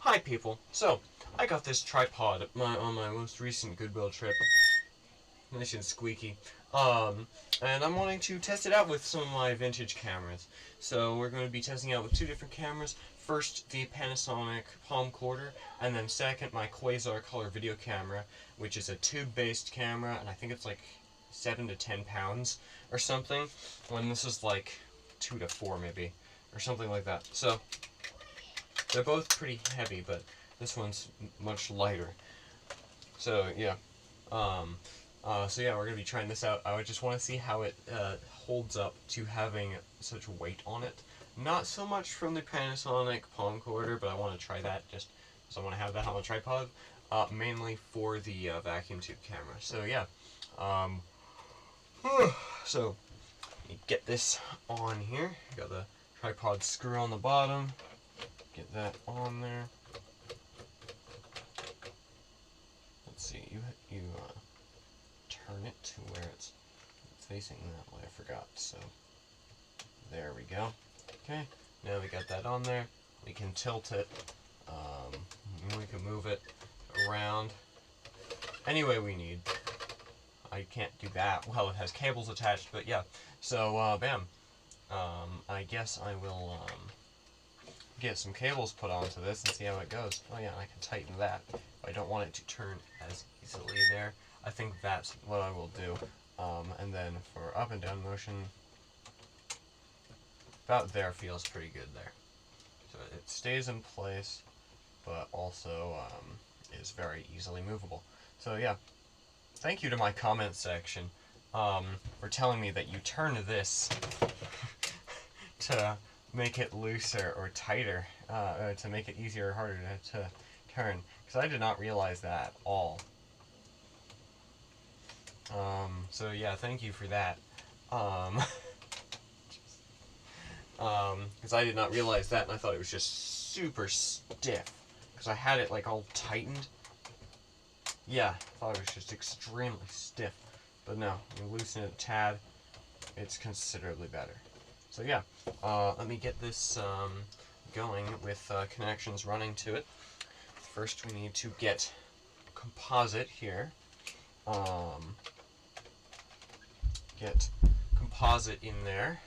Hi people, so I got this tripod on my most recent Goodwill trip. Nice and squeaky. And I'm wanting to test it out with some of my vintage cameras. So we're going to be testing it out with two different cameras. First, the Panasonic Palm Quarter, and then second, my Quasar color video camera, which is a tube-based camera, and I think it's like 7 to 10 pounds or something, when this is like 2 to 4 maybe, or something like that. So they're both pretty heavy, but this one's much lighter. So yeah, we're gonna be trying this out. I would just want to see how it holds up to having such weight on it. Not so much from the Panasonic Palm Quarter, but I want to try that just because I want to have that on a tripod. Mainly for the vacuum tube camera. So yeah, so you get this on here. Got the tripod screw on the bottom. Get that on there. Let's see, you turn it to where it's facing that way. I forgot. So there we go. Okay, now we got that on there. We can tilt it. We can move it around any way we need. I can't do that. Well, it has cables attached, but yeah. So bam. I guess I will get some cables put onto this and see how it goes. Oh yeah, I can tighten that. I don't want it to turn as easily there. I think that's what I will do. And then for up and down motion, about there feels pretty good there. So it stays in place, but also is very easily movable. So yeah, thank you to my comment section for telling me that you turn this to make it looser or tighter, to make it easier or harder to turn, because I did not realize that at all. So yeah, thank you for that. Because I did not realize that, and I thought it was just super stiff, because I had it like all tightened. Yeah, I thought it was just extremely stiff, but no, you loosen it a tad, it's considerably better. So yeah, let me get this going with connections running to it. First we need to get composite here. Get composite in there.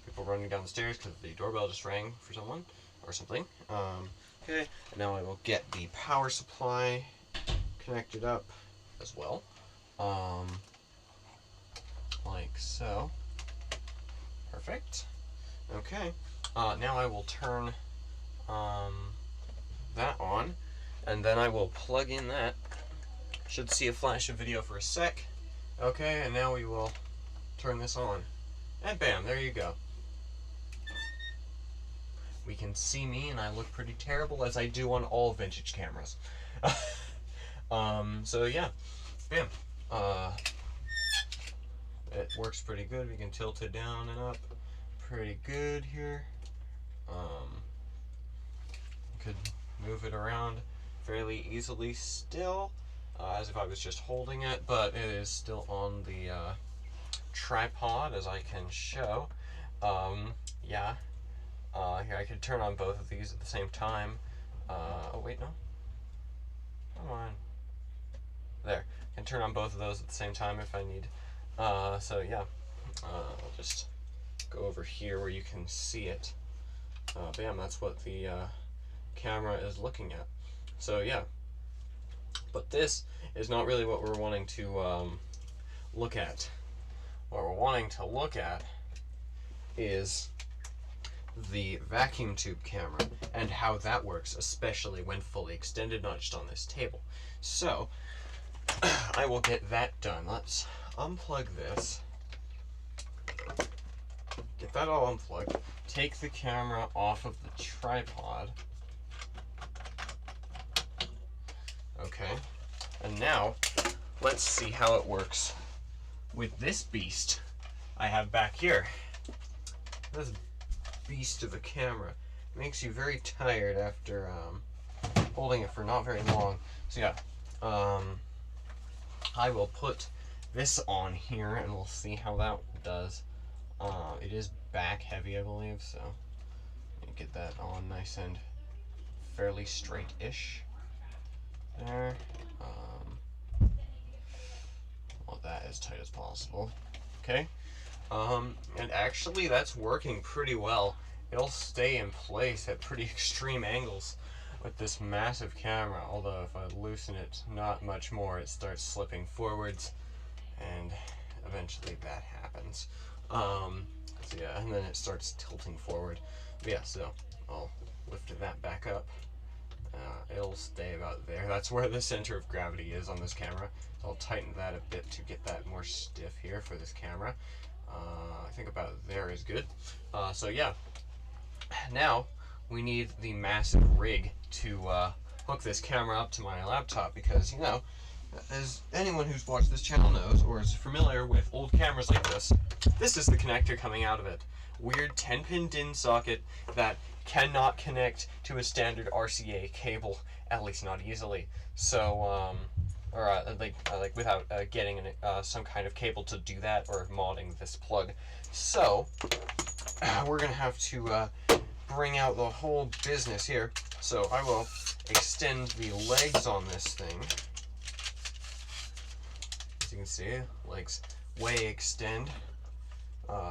People running down the stairs because the doorbell just rang for someone or something. Okay, and now I will get the power supply connected up as well. Like so. Perfect. Okay, now I will turn that on, and then I will plug in that. Should see a flash of video for a sec. Okay, and now we will turn this on. And bam, there you go. We can see me, and I look pretty terrible, as I do on all vintage cameras. So yeah, bam. It works pretty good. We can tilt it down and up pretty good here. Could move it around fairly easily still, as if I was just holding it, but it is still on the tripod, as I can show. Yeah. Here, I could turn on both of these at the same time. Oh wait, no. Come on. There. I can turn on both of those at the same time if I need. So yeah. I'll just go over here where you can see it. Bam, that's what the camera is looking at. So yeah. But this is not really what we're wanting to look at. What we're wanting to look at is the vacuum tube camera and how that works, especially when fully extended, not just on this table. So I will get that done. Let's unplug this, get that all unplugged, take the camera off of the tripod. Okay, and now let's see how it works with this beast I have back here. This beast of a camera makes you very tired after holding it for not very long. So yeah, I will put this on here and we'll see how that does. It is back heavy, I believe, so get that on nice and fairly straight-ish. There. Want that as tight as possible. Okay. And actually that's working pretty well. It'll stay in place at pretty extreme angles with this massive camera, although if I loosen it not much more, it starts slipping forwards, and eventually that happens. So yeah, and then it starts tilting forward. But yeah, so I'll lift that back up. It'll stay about there. That's where the center of gravity is on this camera. So I'll tighten that a bit to get that more stiff here for this camera. I think about there is good. So yeah, now we need the massive rig to hook this camera up to my laptop, because, you know, as anyone who's watched this channel knows, or is familiar with old cameras like this is the connector coming out of it. Weird 10-pin DIN socket that cannot connect to a standard RCA cable, at least not easily. So, like without getting some kind of cable to do that, or modding this plug. So, we're gonna have to bring out the whole business here. So I will extend the legs on this thing. As you can see, legs way extend.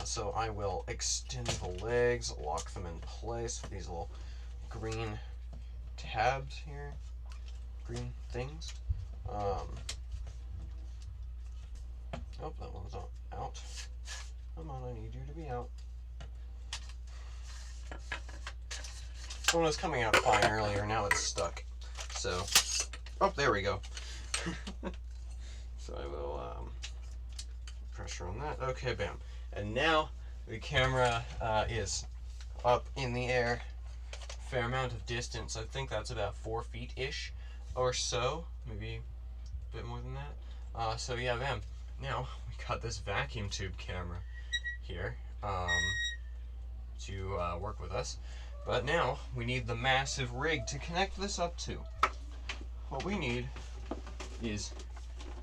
So I will extend the legs, lock them in place with these little green tabs here, green things. Oh, that one's not out. Come on, I need you to be out. This one was coming out fine earlier, now it's stuck. So, oh, there we go. So I will pressure on that. Okay, bam. And now the camera is up in the air, fair amount of distance. I think that's about 4 feet-ish or so, maybe a bit more than that. So yeah, bam. Now we got this vacuum tube camera here to work with us. But now we need the massive rig to connect this up to. What we need is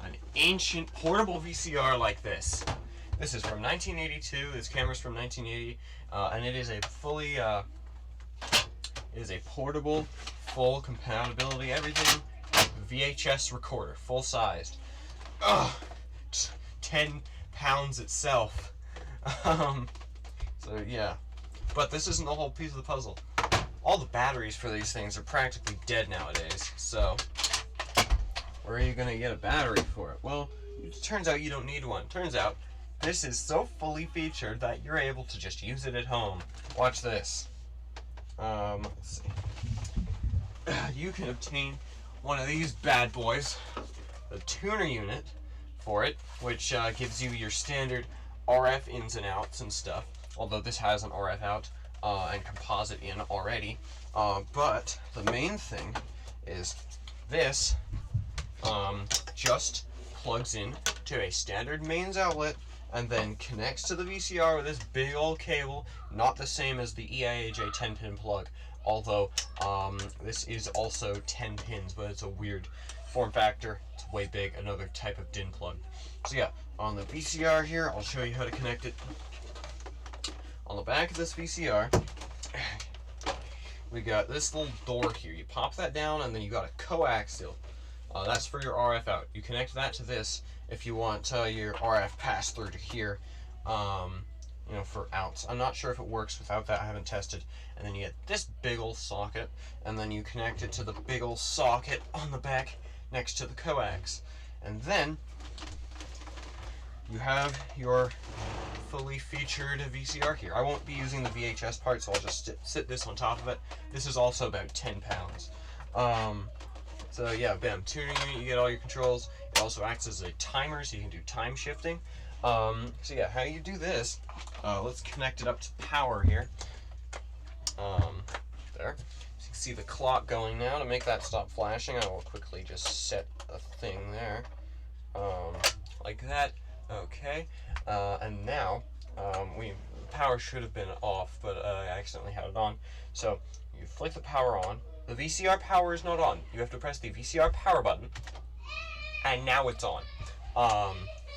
an ancient portable VCR like this. This is from 1982. This camera's from 1980, and it is a fully, it is a portable, full compatibility, everything, VHS recorder, full sized. 10 pounds itself. So yeah, but this isn't the whole piece of the puzzle. All the batteries for these things are practically dead nowadays. So where are you gonna get a battery for it? Well, it turns out you don't need one. Turns out this is so fully featured that you're able to just use it at home. Watch this. Let's see. You can obtain one of these bad boys, the tuner unit for it, which gives you your standard RF ins and outs and stuff. Although this has an RF out and composite in already. But the main thing is this just plugs in to a standard mains outlet and then connects to the VCR with this big old cable, not the same as the EIAJ 10-pin plug, although this is also 10 pins, but it's a weird form factor. It's way big, another type of DIN plug. So yeah, on the VCR here, I'll show you how to connect it. On the back of this VCR, we got this little door here. You pop that down, and then you got a coaxial. That's for your RF out. You connect that to this if you want your RF pass through to here, you know, for outs. I'm not sure if it works without that. I haven't tested. And then you get this big old socket, and then you connect it to the big old socket on the back next to the coax. And then you have your fully featured VCR here. I won't be using the VHS part, so I'll just sit this on top of it. This is also about 10 pounds. So yeah, bam, tuning unit, you get all your controls. It also acts as a timer, so you can do time shifting. So yeah, how you do this, let's connect it up to power here. There. So you can see the clock going now. To make that stop flashing, I will quickly just set a thing there. Like that. Okay. And now, power should have been off, but I accidentally had it on. So you flick the power on. The VCR power is not on. You have to press the VCR power button, and now it's on.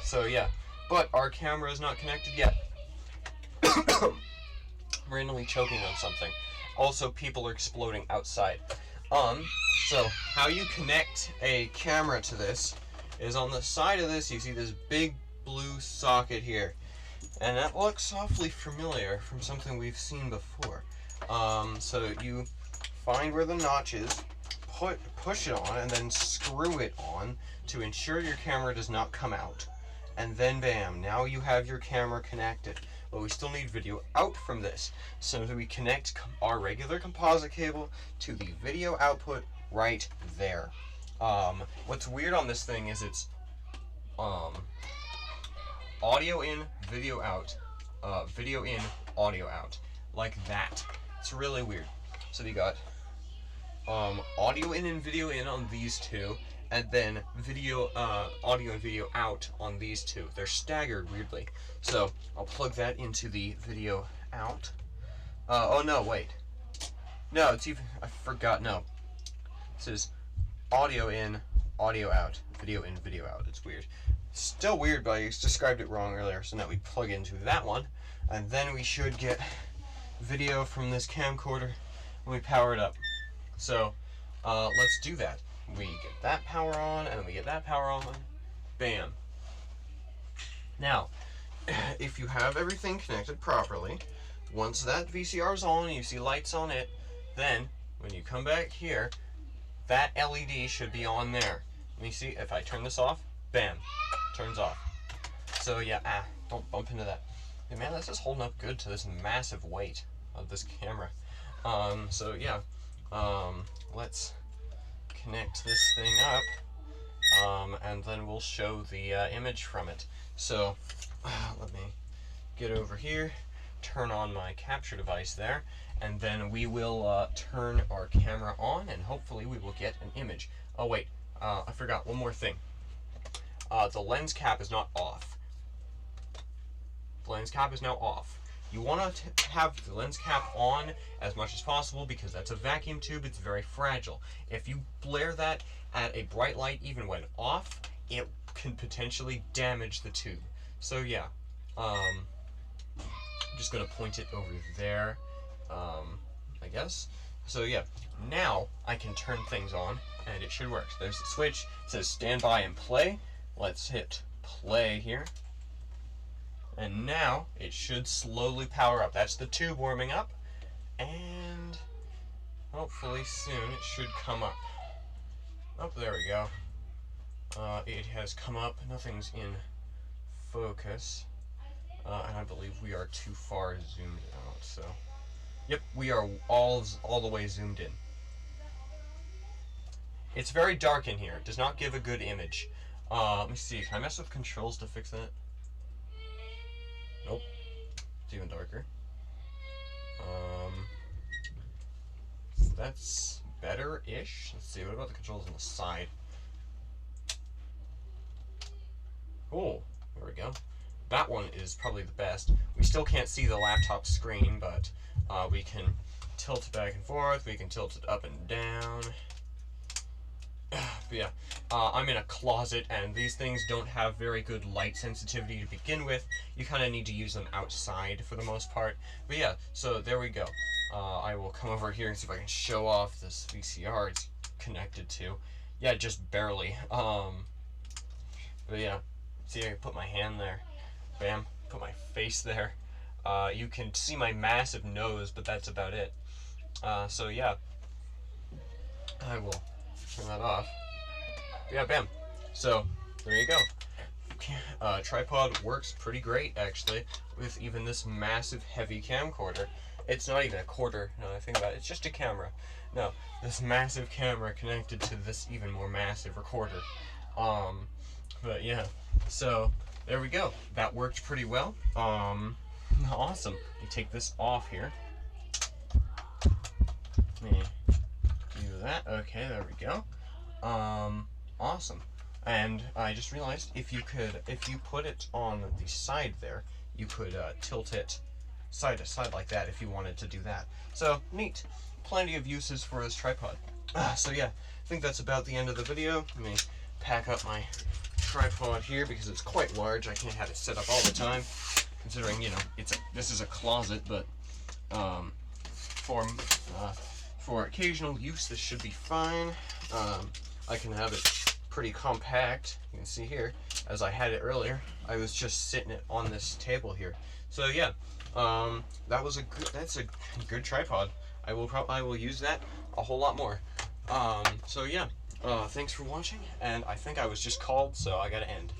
So yeah, but our camera is not connected yet. Randomly choking on something. Also, people are exploding outside. So how you connect a camera to this is on the side of this, you see this big blue socket here. And that looks awfully familiar from something we've seen before. So you find where the notch is, push it on, and then screw it on to ensure your camera does not come out. And then bam, now you have your camera connected. But we still need video out from this. So we connect our regular composite cable to the video output right there. What's weird on this thing is it's audio in, video out, video in, audio out, like that. It's really weird. So you got audio in and video in on these two, and then video, audio and video out on these two. They're staggered weirdly. So I'll plug that into the video out. Oh no, wait. No, it's even, I forgot, no. It says audio in, audio out, video in, video out. It's weird. Still weird, but I described it wrong earlier. So now we plug into that one, and then we should get video from this camcorder when we power it up. So let's do that. We get that power on, and then we get that power on. Bam. Now, if you have everything connected properly, once that VCR is on, you see lights on it, then when you come back here, that LED should be on there. Let me see if I turn this off. Bam. Turns off. So yeah, don't bump into that. Hey man, this is holding up good to this massive weight of this camera. So yeah, let's connect this thing up, and then we'll show the image from it. So let me get over here, turn on my capture device there, and then we will turn our camera on, and hopefully we will get an image. Oh wait, I forgot one more thing. The lens cap is not off. The lens cap is now off. You want to have the lens cap on as much as possible because that's a vacuum tube. It's very fragile. If you blare that at a bright light even when off, it can potentially damage the tube. So yeah, I'm just going to point it over there, I guess. So yeah, now I can turn things on and it should work. So there's the switch. It says stand by and play. Let's hit play here. And now it should slowly power up. That's the tube warming up. And hopefully soon it should come up. Oh, there we go. It has come up. Nothing's in focus. And I believe we are too far zoomed out. So, yep, we are all the way zoomed in. It's very dark in here. It does not give a good image. Let me see. Can I mess with controls to fix that? Nope. It's even darker. That's better-ish. Let's see. What about the controls on the side? Oh, there we go. That one is probably the best. We still can't see the laptop screen, but we can tilt it back and forth. We can tilt it up and down. But yeah, I'm in a closet, and these things don't have very good light sensitivity to begin with. You kind of need to use them outside for the most part. But yeah, so there we go. I will come over here and see if I can show off this VCR it's connected to. Yeah, just barely. But yeah, see, I can put my hand there. Bam, put my face there. You can see my massive nose, but that's about it. So yeah, I will turn that off. Yeah, bam. So there you go. Tripod works pretty great actually with even this massive heavy camcorder. It's not even a quarter, now that I think about it. It's just a camera. No, this massive camera connected to this even more massive recorder. But yeah, so there we go. That worked pretty well. Awesome. You take this off here. Let me do that. Okay, there we go. Awesome. And I just realized if you put it on the side there, you could tilt it side to side like that if you wanted to do that. So neat. Plenty of uses for this tripod. So yeah, I think that's about the end of the video. Let me pack up my tripod here because it's quite large. I can't have it set up all the time, considering, you know, this is a closet, but for occasional use, this should be fine. I can have it pretty compact. You can see here, as I had it earlier, I was just sitting it on this table here. So yeah, that's a good tripod. I will use that a whole lot more. So yeah, thanks for watching, and I think I was just called, so I gotta end.